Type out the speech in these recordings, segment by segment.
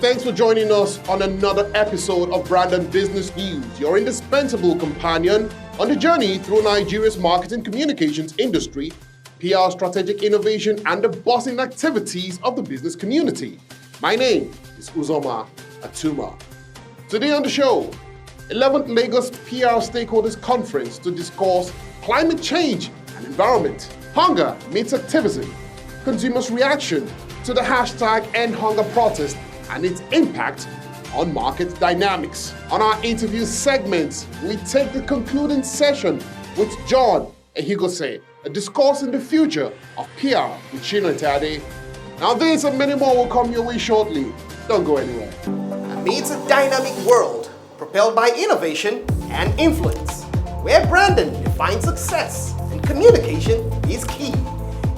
thanks for joining us on another episode of Brandon Business News, your indispensable companion on the journey through Nigeria's marketing communications industry, PR strategic innovation, and the bustling activities of the business community. My name is Uzoma Atuma. Today on the show, 11th Lagos PR Stakeholders Conference to discuss climate change and environment, hunger meets activism, consumers' reaction to the hashtag End Hunger protest and its impact on market dynamics. On our interview segments, we take the concluding session with John EHIGUESE, discussing the future of PR with SHINA and ITEADE. Now this and many more will come your way shortly. Don't go anywhere. Amidst a dynamic world propelled by innovation and influence, where Brandon defines success and communication is key,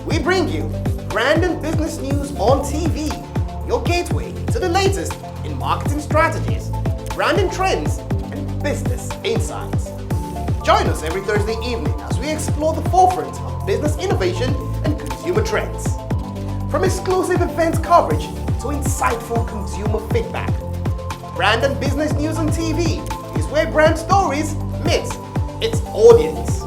we bring you Brandon Business News on TV, your gateway to the latest in marketing strategies, branding trends, and business insights. Join us every Thursday evening as we explore the forefront of business innovation and consumer trends. From exclusive event coverage to insightful consumer feedback, Brandon Business News on TV is where brand stories meet its audience.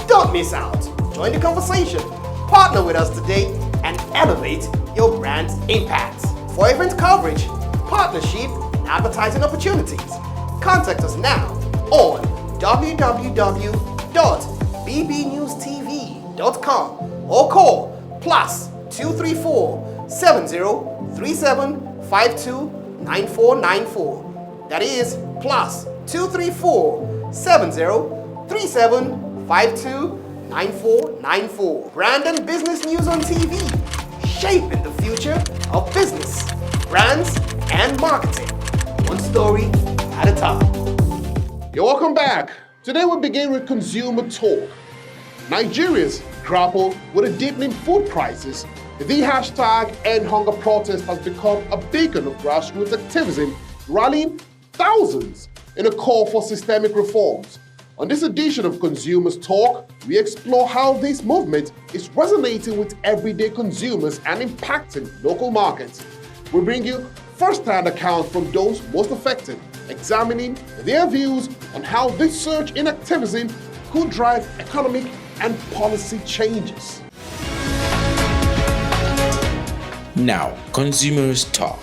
Don't miss out. Join the conversation, partner with us today, and elevate your brand's impact. For event coverage, partnership, and advertising opportunities, contact us now on www.bbnewstv.com or call +234 7037 529494. That is +234 7037 529494. Brandon Business News on TV, shaping the future of business, brands, and marketing, one story at a time. You're welcome back. Today we begin with consumer talk. Nigerians grapple with the deepening food prices. The hashtag End Hunger protest has become a beacon of grassroots activism, rallying thousands in a call for systemic reforms. On this edition of Consumers Talk, we explore how this movement is resonating with everyday consumers and impacting local markets. We bring you first-hand accounts from those most affected, examining their views on how this surge in activism could drive economic and policy changes. Now, Consumers Talk.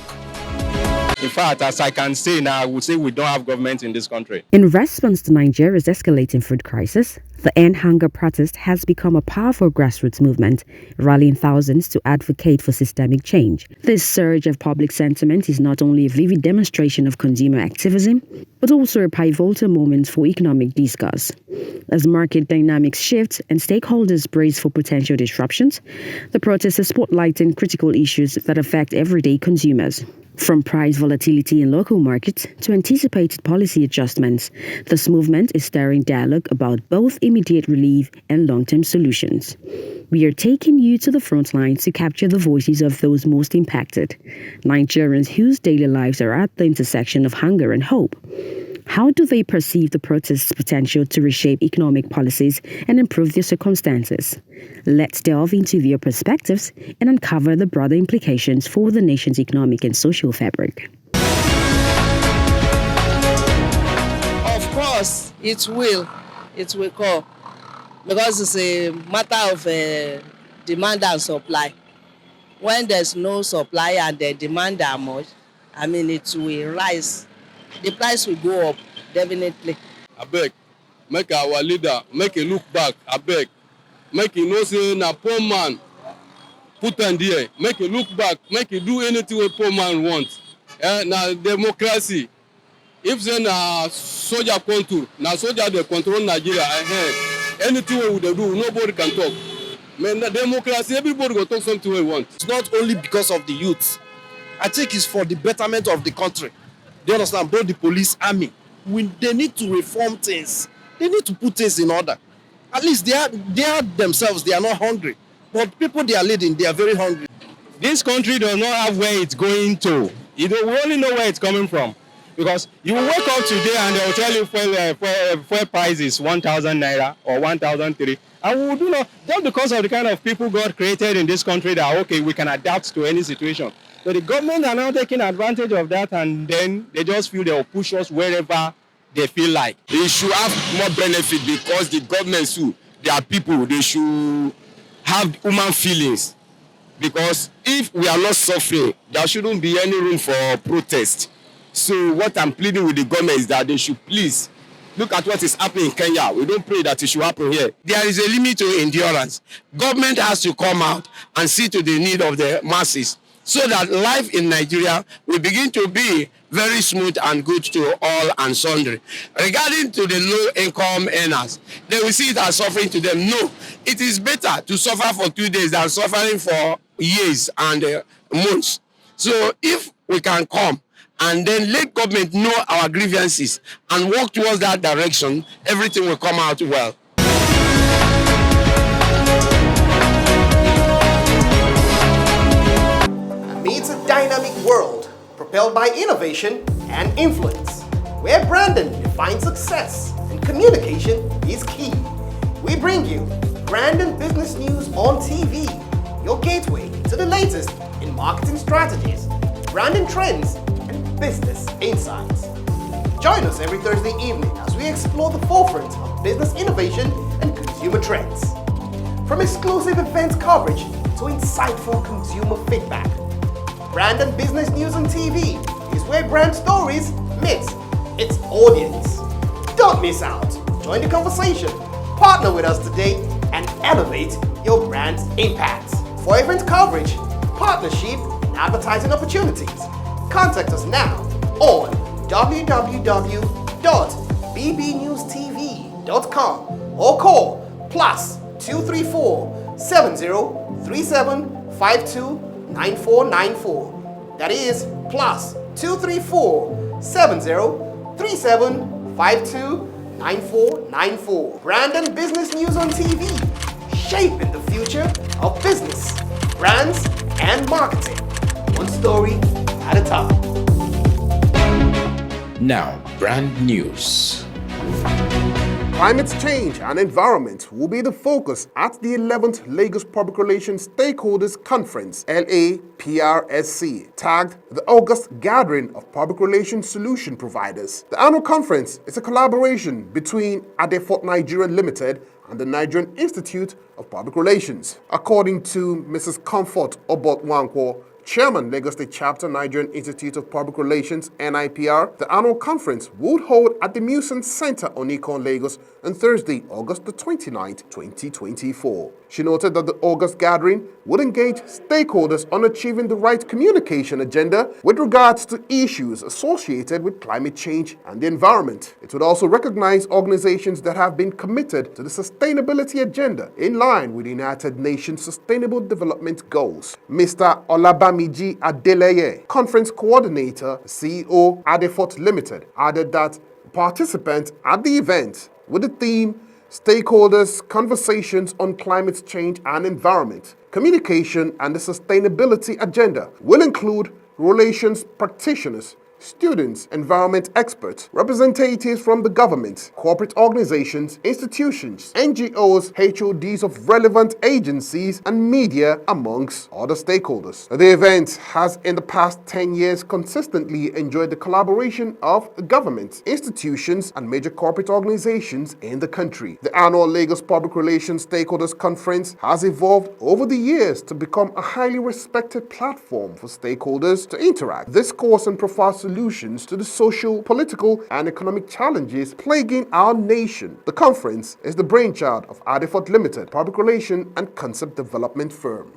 In fact, as I can say now, I would say we don't have government in this country. In response to Nigeria's escalating food crisis, the End Hunger protest has become a powerful grassroots movement, rallying thousands to advocate for systemic change. This surge of public sentiment is not only a vivid demonstration of consumer activism, but also a pivotal moment for economic discourse. As market dynamics shift and stakeholders brace for potential disruptions, the protest is spotlighting critical issues that affect everyday consumers. From price volatility in local markets to anticipated policy adjustments, this movement is stirring dialogue about both immediate relief and long-term solutions. We are taking you to the front line to capture the voices of those most impacted, Nigerians whose daily lives are at the intersection of hunger and hope. How do they perceive the protest's potential to reshape economic policies and improve their circumstances? Let's delve into their perspectives and uncover the broader implications for the nation's economic and social fabric. Of course, it will come, because it's a matter of demand and supply. When there's no supply and the demand are much, it will rise. The price will go up, definitely. I beg, make our leader, make a look back, I beg. Make you know say na poor man put on there, make a look back, make you do anything a poor man wants. Na democracy. If say na soldier control, na soldier they control Nigeria, anything we do, nobody can talk. Man, na democracy, everybody will talk something we want. It's not only because of the youth. I think it's for the betterment of the country. They understand, both the police, army. They need to reform things. They need to put things in order. At least they are themselves, they are not hungry. But people they are leading, they are very hungry. This country does not have where it's going to. We only know where it's coming from. Because you will wake up today and they will tell you fuel price is 1,000 naira or 1,003. And we do not, just because of the kind of people God created in this country that, okay, we can adapt to any situation. So the government are now taking advantage of that, and then they just feel they'll push us wherever they feel like. They should have more benefit because the government too, they are people, they should have human feelings. Because if we are not suffering, there shouldn't be any room for protest. So what I'm pleading with the government is that they should please look at what is happening in Kenya. We don't pray that it should happen here. There is a limit to endurance. Government has to come out and see to the need of the masses so that life in Nigeria will begin to be very smooth and good to all and sundry. Regarding to the low-income earners, they will see it as suffering to them. No, it is better to suffer for 2 days than suffering for years and months. So if we can come and then let government know our grievances and work towards that direction, everything will come out well. Amidst a dynamic world propelled by innovation and influence, where Brandon defines success and communication is key, we bring you Brandon Business News on TV, your gateway to the latest in marketing strategies, branding trends, and business insights. Join us every Thursday evening as we explore the forefront of business innovation and consumer trends. From exclusive event coverage to insightful consumer feedback, Brandon Business News on TV is where brand stories meet its audience. Don't miss out. Join the conversation. Partner with us today and elevate your brand's impact. For event coverage, partnership, and advertising opportunities, contact us now on www.bbnewstv.com or call +234 7037 529494. That is +234 7037 529494. Brandon Business News on TV, shaping the future of business, brands, and marketing. One story at a time. Now, brand news. Climate change and environment will be the focus at the 11th Lagos Public Relations Stakeholders Conference, LAPRSC, tagged the August Gathering of Public Relations Solution Providers. The annual conference is a collaboration between ACTIVISM Nigeria Limited and the Nigerian Institute of Public Relations. According to Mrs. Comfort Obot-Wankwo, Chairman, Lagos State Chapter, Nigerian Institute of Public Relations, NIPR, the annual conference would hold at the Muson Center on Icon, Lagos on Thursday, August the 29th, 2024. She noted that the August gathering would engage stakeholders on achieving the right communication agenda with regards to issues associated with climate change and the environment. It would also recognize organizations that have been committed to the sustainability agenda in line with the United Nations Sustainable Development Goals. Mr. Olabamiji Adeleye, Conference Coordinator, CEO, ADEFOT Limited, added that participants at the event with the theme Stakeholders' Conversations on Climate Change and Environment, Communication and the Sustainability Agenda will include relations practitioners, students, environment experts, representatives from the government, corporate organizations, institutions, NGOs, HODs of relevant agencies, and media, amongst other stakeholders. The event has in the past 10 years consistently enjoyed the collaboration of governments, institutions, and major corporate organizations in the country. The annual Lagos Public Relations Stakeholders Conference has evolved over the years to become a highly respected platform for stakeholders to interact, discourse, and provide solutions to the social, political, and economic challenges plaguing our nation. The conference is the brainchild of ADEFOT Limited, public relation and concept development firm.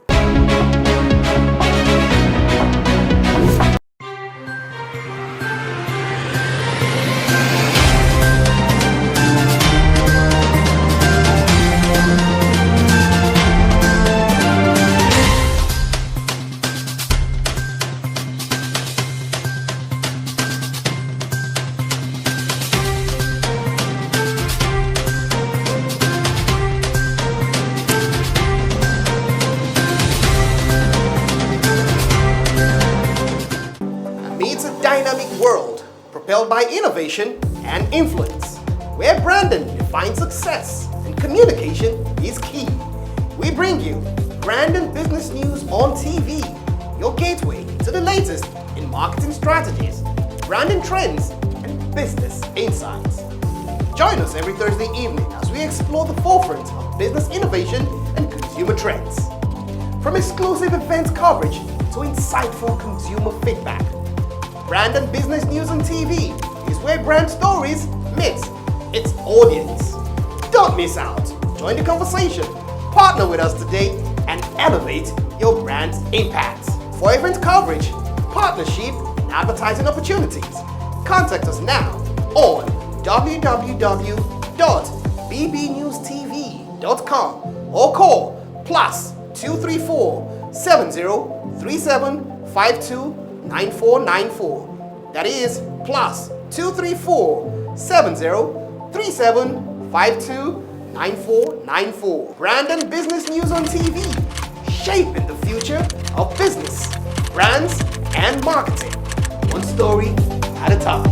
World, propelled by innovation and influence, where Brandon defines success and communication is key. We bring you Brandon Business News on TV, your gateway to the latest in marketing strategies, branding trends, and business insights. Join us every Thursday evening as we explore the forefront of business innovation and consumer trends. From exclusive event coverage to insightful consumer feedback, Brand and Business News on TV is where brand stories meet its audience. Don't miss out. Join the conversation. Partner with us today and elevate your brand's impact. For event coverage, partnership, and advertising opportunities, contact us now on www.bbnewstv.com or call +234 7037 529494. That is +234 7037 529494. Brand and Business News on TV, shaping the future of business, brands, and marketing. One story at a time.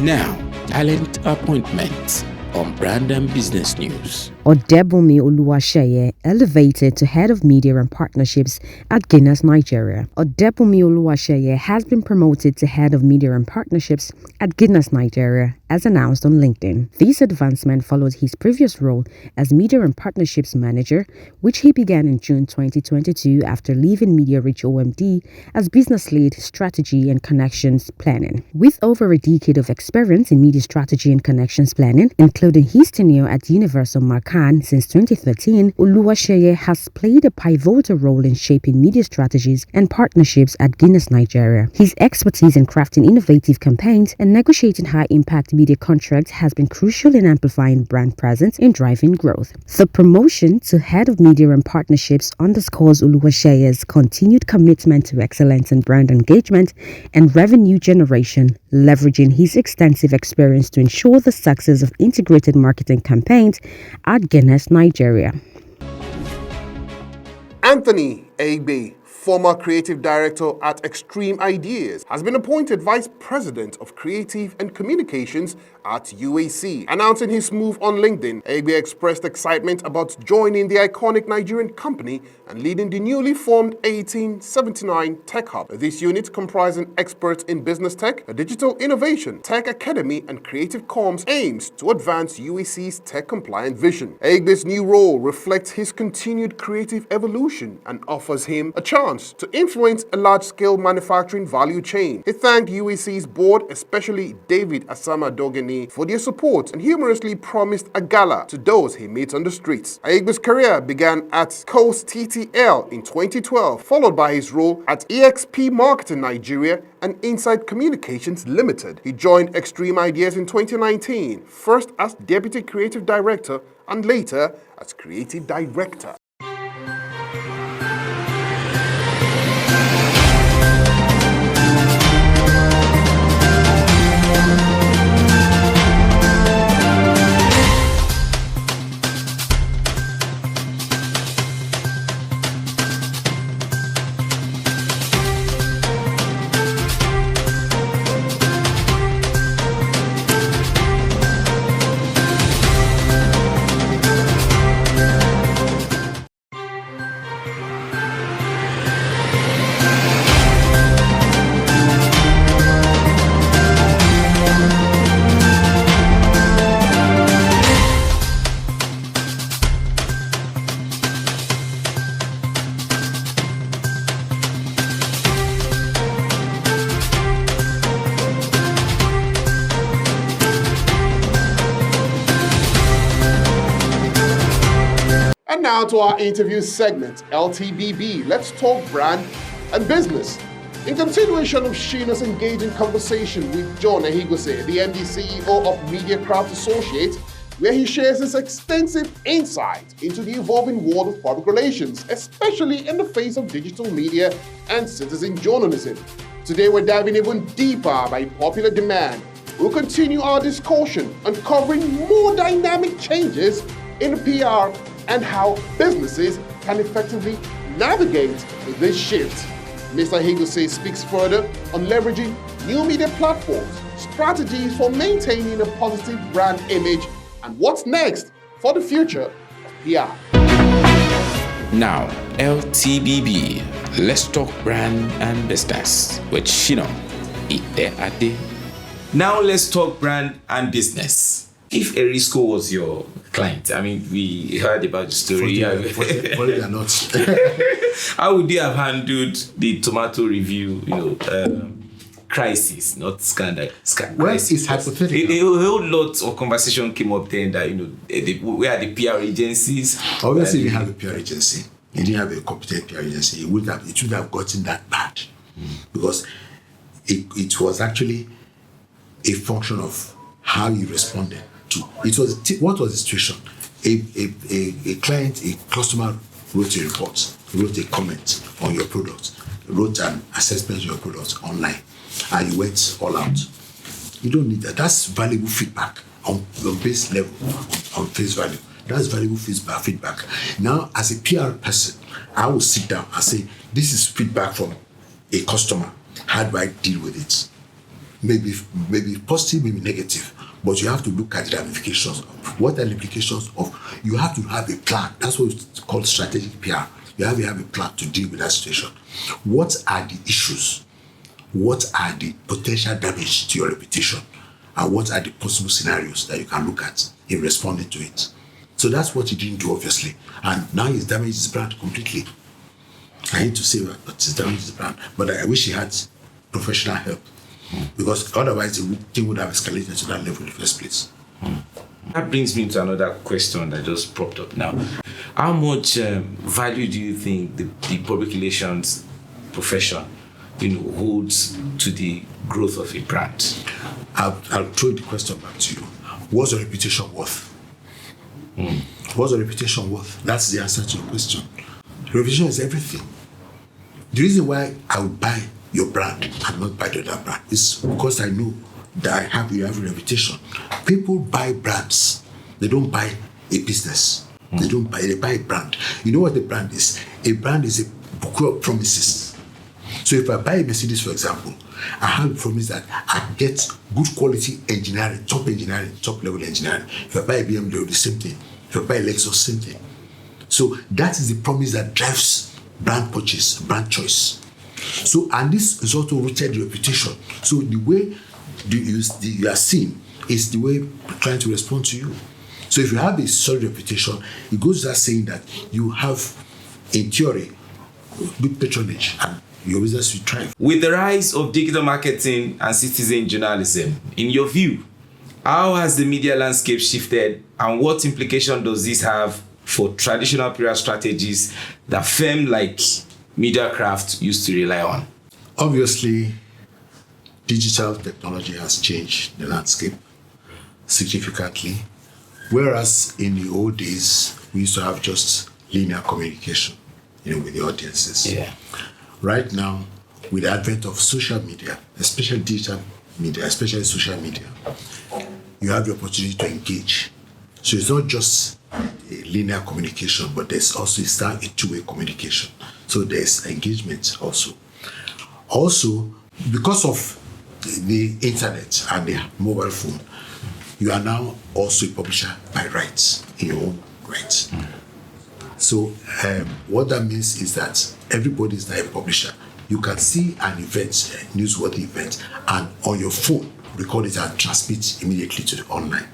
Now, talent appointments on Brand and Business News. Odebunmi Oluwaseye elevated to head of media and partnerships at Guinness, Nigeria. Odebunmi Oluwaseye has been promoted to head of media and partnerships at Guinness, Nigeria, as announced on LinkedIn. This advancement followed his previous role as media and partnerships manager, which he began in June 2022 after leaving Media Reach OMD as business lead, strategy and connections planning. With over a decade of experience in media strategy and connections planning, including his tenure at Universal Marcan since 2013, Oluwaseye has played a pivotal role in shaping media strategies and partnerships at Guinness, Nigeria. His expertise in crafting innovative campaigns and negotiating high-impact media contracts has been crucial in amplifying brand presence and driving growth. The promotion to head of media and partnerships underscores Oluwaseye's continued commitment to excellence in brand engagement and revenue generation, leveraging his extensive experience to ensure the success of integrated marketing campaigns at Guinness, Nigeria. Anthony Egbe, former creative director at Extreme Ideas, has been appointed Vice President of Creative and Communications at UAC. Announcing his move on LinkedIn, Egbe expressed excitement about joining the iconic Nigerian company and leading the newly formed 1879 Tech Hub. This unit, comprising experts in business tech, digital innovation, tech academy, and creative comms, aims to advance UAC's tech-compliant vision. Egbe's new role reflects his continued creative evolution and offers him a chance to influence a large-scale manufacturing value chain. He thanked UAC's board, especially David Asama Dogeni, for their support and humorously promised a gala to those he meets on the streets. Egbe's career began at Coast TTL in 2012, followed by his role at EXP Marketing Nigeria and Insight Communications Limited. He joined Extreme Ideas in 2019, first as Deputy Creative Director and later as Creative Director. And now to our interview segment, LTBB. Let's talk brand and business. In continuation of SHINA's engaging conversation with John EHIGUESE, the MD CEO of Mediacraft Associates, where he shares his extensive insight into the evolving world of public relations, especially in the face of digital media and citizen journalism. Today we're diving even deeper by popular demand. We'll continue our discussion, uncovering more dynamic changes in PR and how businesses can effectively navigate this shift. Mr. EHIGUESE speaks further on leveraging new media platforms, strategies for maintaining a positive brand image, and what's next for the future of PR. Now, LTBB. Let's talk brand and business with SHINA, ITEADE. Now let's talk brand and business. If Erisco was your client, I mean, we heard about the story. Funny or not. How would you have handled the tomato review, crisis, not scandal? Well, it's hypothetical. A whole lot of conversation came up then that, where are the PR agencies? Obviously, you have a PR agency. You didn't have a competent PR agency. It would have gotten that bad. Because it was actually a function of how you responded to. What was the situation? A client, a customer wrote a report, wrote a comment on your product, wrote an assessment of your product online, and you went all out. You don't need that. That's valuable feedback on base level, on face value. That's valuable feedback. Now, as a PR person, I will sit down and say, this is feedback from a customer. How do I deal with it? Maybe positive, maybe negative. But you have to look at the ramifications. What are the implications of? You have to have a plan. That's what it's called strategic PR. You have to have a plan to deal with that situation. What are the issues? What are the potential damage to your reputation? And what are the possible scenarios that you can look at in responding to it? So that's what he didn't do, obviously. And now he's damaged his brand completely. I hate to say that, but he's damaged his brand. But I wish he had professional help. Because otherwise the thing would have escalated to that level in the first place. That brings me to another question that just popped up now. How much value do you think the public relations profession holds to the growth of a brand? I'll throw the question back to you. What's your reputation worth? What's your reputation worth? That's the answer to your question. Reputation is everything. The reason why I would buy your brand and not buy the other brand is because I know that you have a reputation. People buy brands. They don't buy a business. They buy a brand. You know what a brand is? A brand is a bouquet of promises. So if I buy a Mercedes, for example, I have a promise that I get good quality engineering, top level engineering. If I buy a BMW, the same thing. If I buy a Lexus, same thing. So that is the promise that drives brand purchase, brand choice. So, and this is also rooted in reputation. So the way you are seen is the way trying to respond to you. So if you have a solid reputation, it goes without saying that you have, in theory, good patronage and your business will thrive. With the rise of digital marketing and citizen journalism, in your view, how has the media landscape shifted and what implication does this have for traditional PR strategies that firms like Mediacraft used to rely on? Obviously, digital technology has changed the landscape significantly. Whereas in the old days, we used to have just linear communication, with the audiences. Yeah. Right now, with the advent of social media, especially digital media, especially social media, you have the opportunity to engage. So it's not just a linear communication, but there's also a two-way communication. So there's engagement also. Also, because of the internet and the mobile phone, you are now also a publisher by rights, in your own rights. So what that means is that everybody is now a publisher. You can see an event, a newsworthy event, and on your phone, record it and transmit immediately to the online,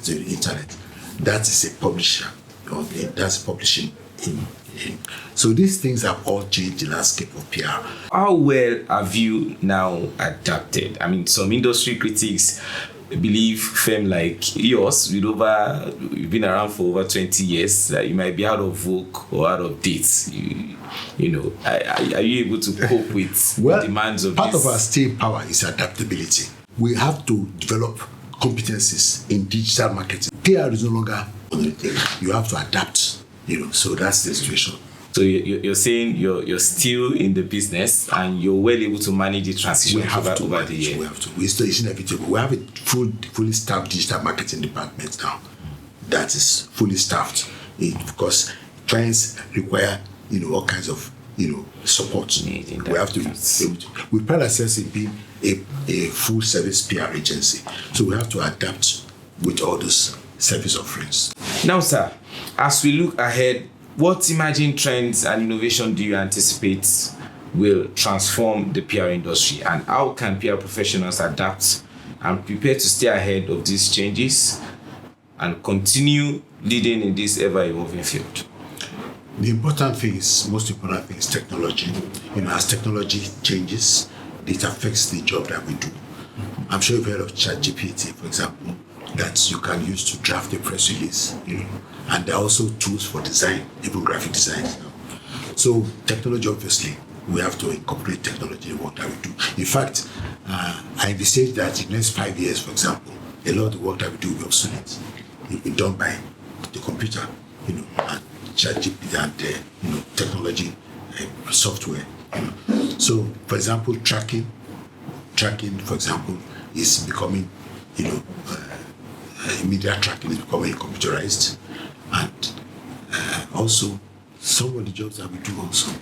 to the internet. That is a publisher. That's publishing. So these things have all changed the landscape of PR. How well have you now adapted? I mean, some industry critics believe firms like yours, you've been around for over 20 years, that you might be out of vogue or out of date. Are you able to cope with the demands of part this? of our staying power is adaptability. We have to develop competencies in digital marketing. PR is no longer on the table. You have to adapt. So that's the situation. So you're saying you're still in the business and you're well able to manage the transition over the year. We have to. It's inevitable. We have a fully staffed digital marketing department now. That is fully staffed because clients require all kinds of support. We have to. We pride ourselves in being a full service PR agency. So we have to adapt with all those service offerings. Now, sir, as we look ahead, what emerging trends and innovation do you anticipate will transform the PR industry, and how can PR professionals adapt and prepare to stay ahead of these changes and continue leading in this ever-evolving field? The most important thing is technology. As technology changes, it affects the job that we do. I'm sure you've heard of ChatGPT, for example, that you can use to draft a press release, and there are also tools for design, even graphic design. So technology, obviously, we have to incorporate technology in what that we do. In fact, I envisage that in the next 5 years, for example, a lot of the work that we do will be obsolete. It will be done by the computer, and ChatGPT and technology software. So, for example, tracking, for example, is becoming, media tracking is becoming computerized, and also some of the jobs that we do also,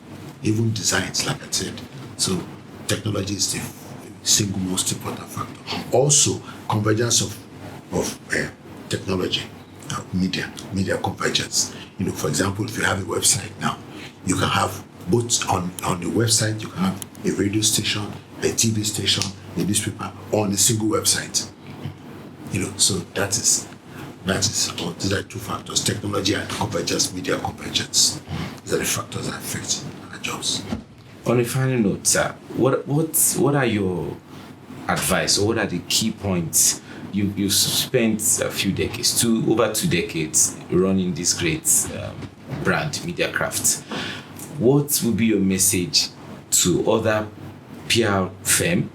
even designs, like I said. So technology is the single most important factor. Also, convergence of technology, media convergence. For example, if you have a website now, you can have both on the website, you can have a radio station, a TV station, a newspaper on a single website. So that is these are two factors: technology and convergence, media convergence. These are the factors that affect our jobs. On a final note, sir, what are your advice, or what are the key points? You spent a few decades, over 2 decades, running this great brand, Mediacraft. What would be your message to other PR firms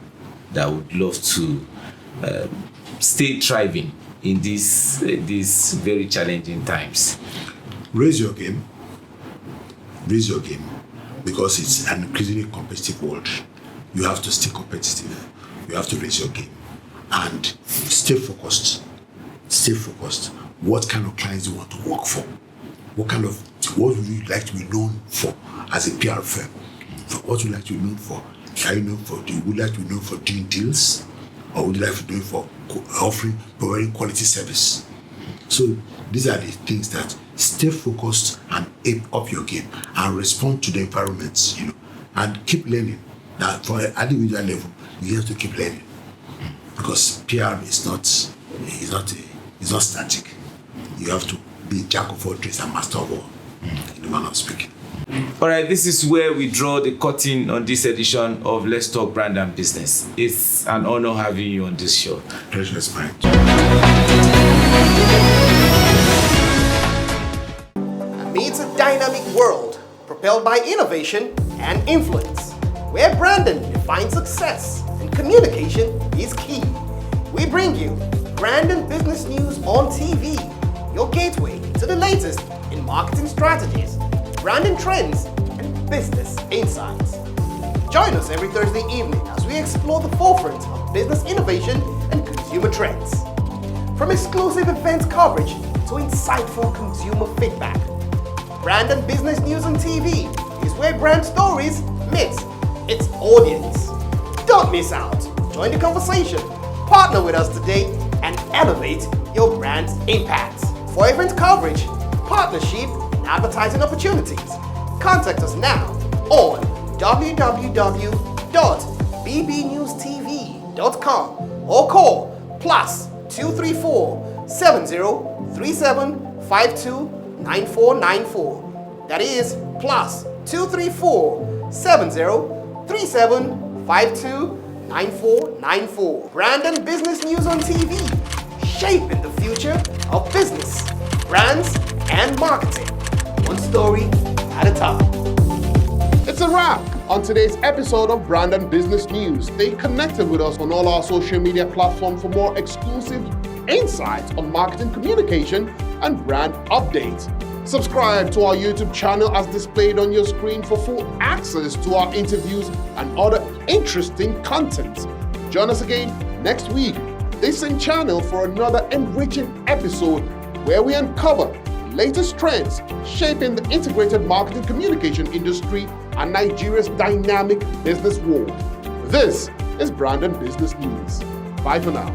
that would love to stay thriving in these very challenging times? Raise your game, because it's an increasingly competitive world. You have to stay competitive. You have to raise your game and stay focused. What kind of clients do you want to work for? What would you like to be known for as a PR firm? What would you like to be known for? Would you like to be known for doing deals, or would you like to be known for providing quality service? So these are the things that stay focused and aim up your game and respond to the environments, and keep learning. Now, for an individual level, you have to keep learning, because PR is not static. You have to be jack of all trades and master of all, in the manner of speaking. All right, this is where we draw the curtain on this edition of Let's Talk Brand and Business. It's an honor having you on this show. Pleasure is mine. Amidst a dynamic world propelled by innovation and influence, where Brandon defines success and communication is key, we bring you Brandon Business News on TV, your gateway to the latest in marketing strategies, branding trends, and business insights. Join us every Thursday evening as we explore the forefront of business innovation and consumer trends. From exclusive event coverage to insightful consumer feedback, Brandon Business News on TV is where brand stories meet its audience. Don't miss out. Join the conversation. Partner with us today and elevate your brand's impact. For event coverage, partnership, and advertising opportunities, contact us now on www.bbnewstv.com or call +234 7037 529494. That is +234 7037 529494. Brandon Business News on TV, shaping the future of business, brands, and marketing, one story at a time. It's a wrap on today's episode of Brandon Business News. Stay connected with us on all our social media platforms for more exclusive insights on marketing communication and brand updates. Subscribe to our YouTube channel as displayed on your screen for full access to our interviews and other interesting content. Join us again next week, this same channel, for another enriching episode where we uncover latest trends shaping the integrated marketing communication industry and Nigeria's dynamic business world. This is Brandon Business News. Bye for now.